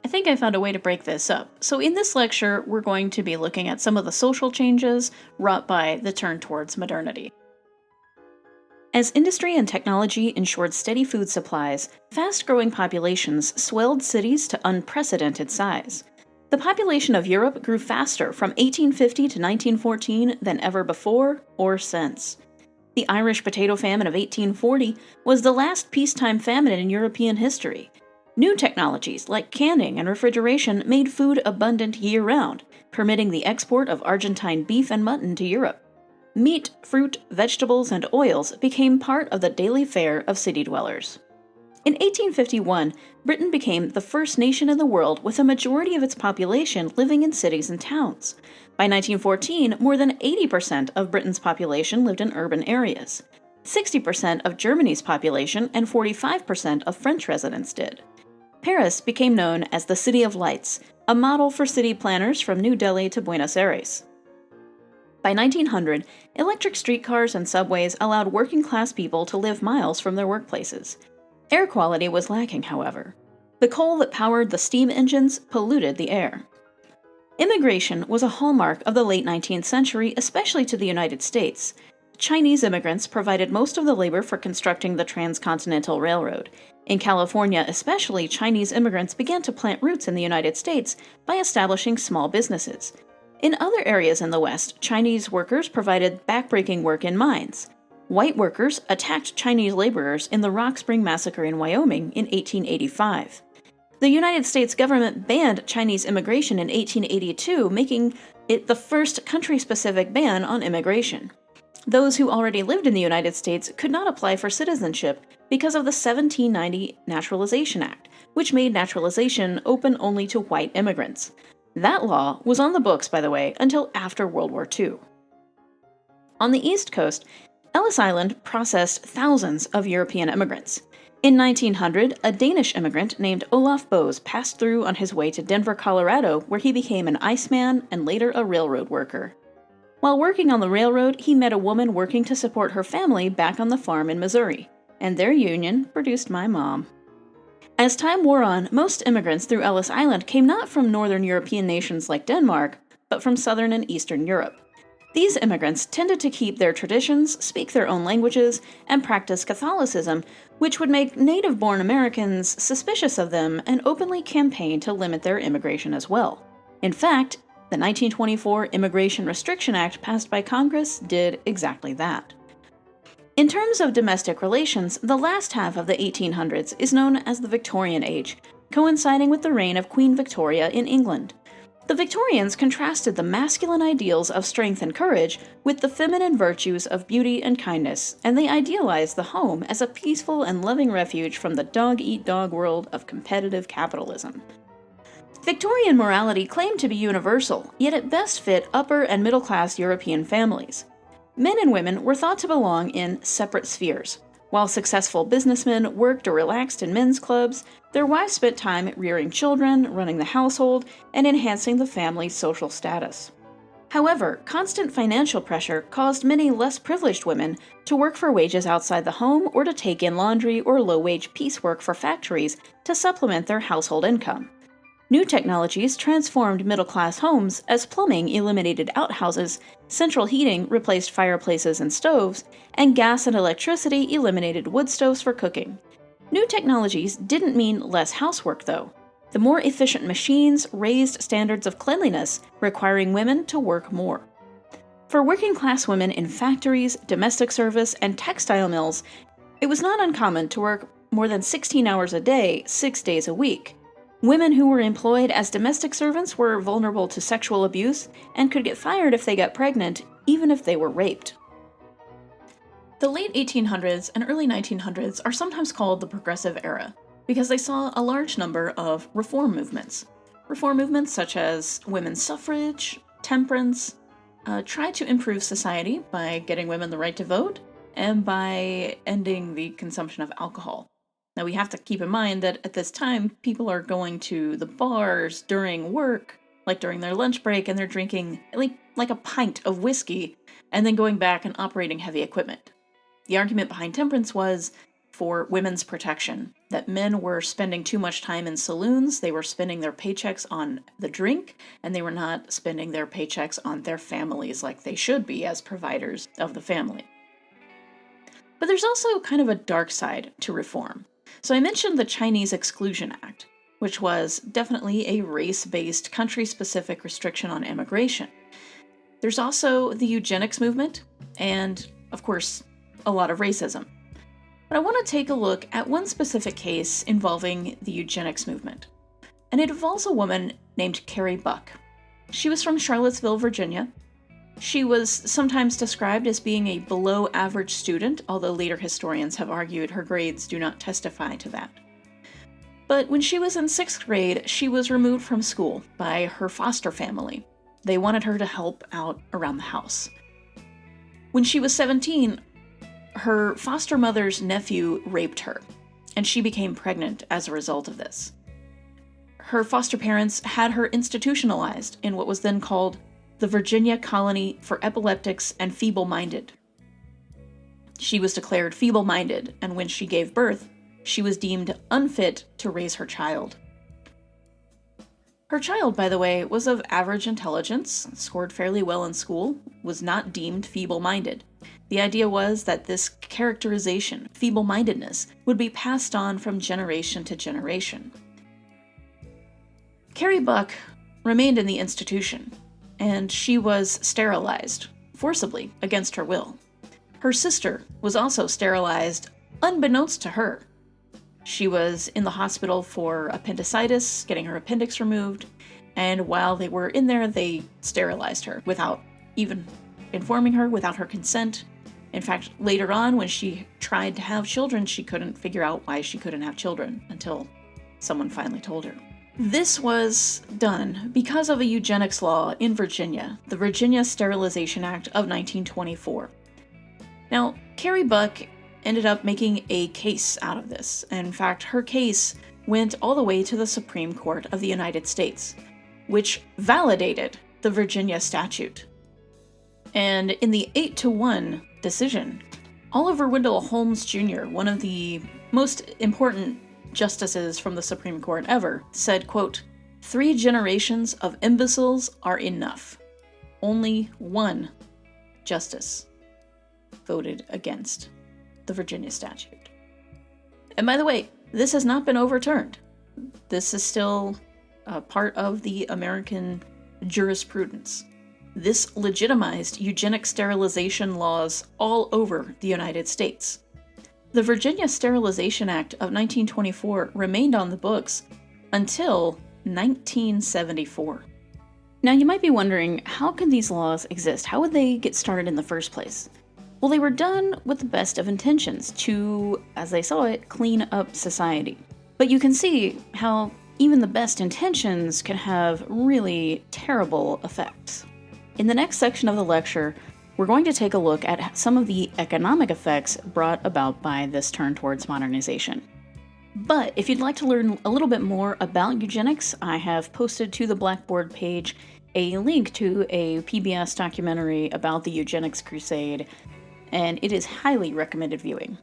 I think I found a way to break this up. So in this lecture, we're going to be looking at some of the social changes wrought by the turn towards modernity. As industry and technology ensured steady food supplies, fast-growing populations swelled cities to unprecedented size. The population of Europe grew faster from 1850 to 1914 than ever before or since. The Irish potato famine of 1840 was the last peacetime famine in European history. New technologies like canning and refrigeration made food abundant year-round, permitting the export of Argentine beef and mutton to Europe. Meat, fruit, vegetables, and oils became part of the daily fare of city dwellers. In 1851, Britain became the first nation in the world with a majority of its population living in cities and towns. By 1914, more than 80% of Britain's population lived in urban areas. 60% of Germany's population and 45% of French residents did. Paris became known as the City of Lights, a model for city planners from New Delhi to Buenos Aires. By 1900, electric streetcars and subways allowed working-class people to live miles from their workplaces. Air quality was lacking, however. The coal that powered the steam engines polluted the air. Immigration was a hallmark of the late 19th century, especially to the United States. Chinese immigrants provided most of the labor for constructing the Transcontinental Railroad. In California especially, Chinese immigrants began to plant roots in the United States by establishing small businesses. In other areas in the West, Chinese workers provided backbreaking work in mines. White workers attacked Chinese laborers in the Rock Spring Massacre in Wyoming in 1885. The United States government banned Chinese immigration in 1882, making it the first country-specific ban on immigration. Those who already lived in the United States could not apply for citizenship because of the 1790 Naturalization Act, which made naturalization open only to white immigrants. That law was on the books, by the way, until after World War II. On the East Coast, Ellis Island processed thousands of European immigrants. In 1900, a Danish immigrant named Olaf Bose passed through on his way to Denver, Colorado, where he became an iceman and later a railroad worker. While working on the railroad, he met a woman working to support her family back on the farm in Missouri, and their union produced my mom. As time wore on, most immigrants through Ellis Island came not from northern European nations like Denmark, but from southern and eastern Europe. These immigrants tended to keep their traditions, speak their own languages, and practice Catholicism, which would make native-born Americans suspicious of them and openly campaign to limit their immigration as well. In fact, the 1924 Immigration Restriction Act passed by Congress did exactly that. In terms of domestic relations, the last half of the 1800s is known as the Victorian Age, coinciding with the reign of Queen Victoria in England. The Victorians contrasted the masculine ideals of strength and courage with the feminine virtues of beauty and kindness, and they idealized the home as a peaceful and loving refuge from the dog-eat-dog world of competitive capitalism. Victorian morality claimed to be universal, yet it best fit upper and middle-class European families. Men and women were thought to belong in separate spheres. While successful businessmen worked or relaxed in men's clubs, their wives spent time rearing children, running the household, and enhancing the family's social status. However, constant financial pressure caused many less privileged women to work for wages outside the home or to take in laundry or low-wage piecework for factories to supplement their household income. New technologies transformed middle-class homes as plumbing eliminated outhouses, central heating replaced fireplaces and stoves, and gas and electricity eliminated wood stoves for cooking. New technologies didn't mean less housework, though. The more efficient machines raised standards of cleanliness, requiring women to work more. For working-class women in factories, domestic service, and textile mills, it was not uncommon to work more than 16 hours a day, 6 days a week. Women who were employed as domestic servants were vulnerable to sexual abuse and could get fired if they got pregnant, even if they were raped. The late 1800s and early 1900s are sometimes called the Progressive Era because they saw a large number of reform movements. Reform movements such as women's suffrage, temperance, tried to improve society by getting women the right to vote and by ending the consumption of alcohol. Now we have to keep in mind that at this time, people are going to the bars during work, like during their lunch break, and they're drinking like a pint of whiskey, and then going back and operating heavy equipment. The argument behind temperance was, for women's protection, that men were spending too much time in saloons, they were spending their paychecks on the drink, and they were not spending their paychecks on their families like they should be as providers of the family. But there's also kind of a dark side to reform. So I mentioned the Chinese Exclusion Act, which was definitely a race-based, country-specific restriction on immigration. There's also the eugenics movement, and, of course, a lot of racism. But I want to take a look at one specific case involving the eugenics movement. And it involves a woman named Carrie Buck. She was from Charlottesville, Virginia. She was sometimes described as being a below-average student, although later historians have argued her grades do not testify to that. But when she was in 6th grade, she was removed from school by her foster family. They wanted her to help out around the house. When she was 17, her foster mother's nephew raped her, and she became pregnant as a result of this. Her foster parents had her institutionalized in what was then called the Virginia Colony for Epileptics and Feeble-Minded. She was declared feeble-minded, and when she gave birth, she was deemed unfit to raise her child. Her child, by the way, was of average intelligence, scored fairly well in school, was not deemed feeble-minded. The idea was that this characterization, feeble-mindedness, would be passed on from generation to generation. Carrie Buck remained in the institution, and she was sterilized, forcibly, against her will. Her sister was also sterilized, unbeknownst to her. She was in the hospital for appendicitis, getting her appendix removed, and while they were in there, they sterilized her without even informing her, without her consent. In fact, later on, when she tried to have children, she couldn't figure out why she couldn't have children until someone finally told her. This was done because of a eugenics law in Virginia, the Virginia Sterilization Act of 1924. Now, Carrie Buck ended up making a case out of this. In fact, her case went all the way to the Supreme Court of the United States, which validated the Virginia statute. And in the 8-1 decision, Oliver Wendell Holmes Jr., one of the most important justices from the Supreme Court ever, said, quote, "3 generations of imbeciles are enough. Only one justice voted against the Virginia statute." And by the way, this has not been overturned. This is still a part of the American jurisprudence. This legitimized eugenic sterilization laws all over the United States. The Virginia Sterilization Act of 1924 remained on the books until 1974. Now you might be wondering, how could these laws exist? How would they get started in the first place? Well, they were done with the best of intentions to, as they saw it, clean up society. But you can see how even the best intentions can have really terrible effects. In the next section of the lecture, we're going to take a look at some of the economic effects brought about by this turn towards modernization. But if you'd like to learn a little bit more about eugenics, I have posted to the Blackboard page a link to a PBS documentary about the eugenics crusade, and it is highly recommended viewing.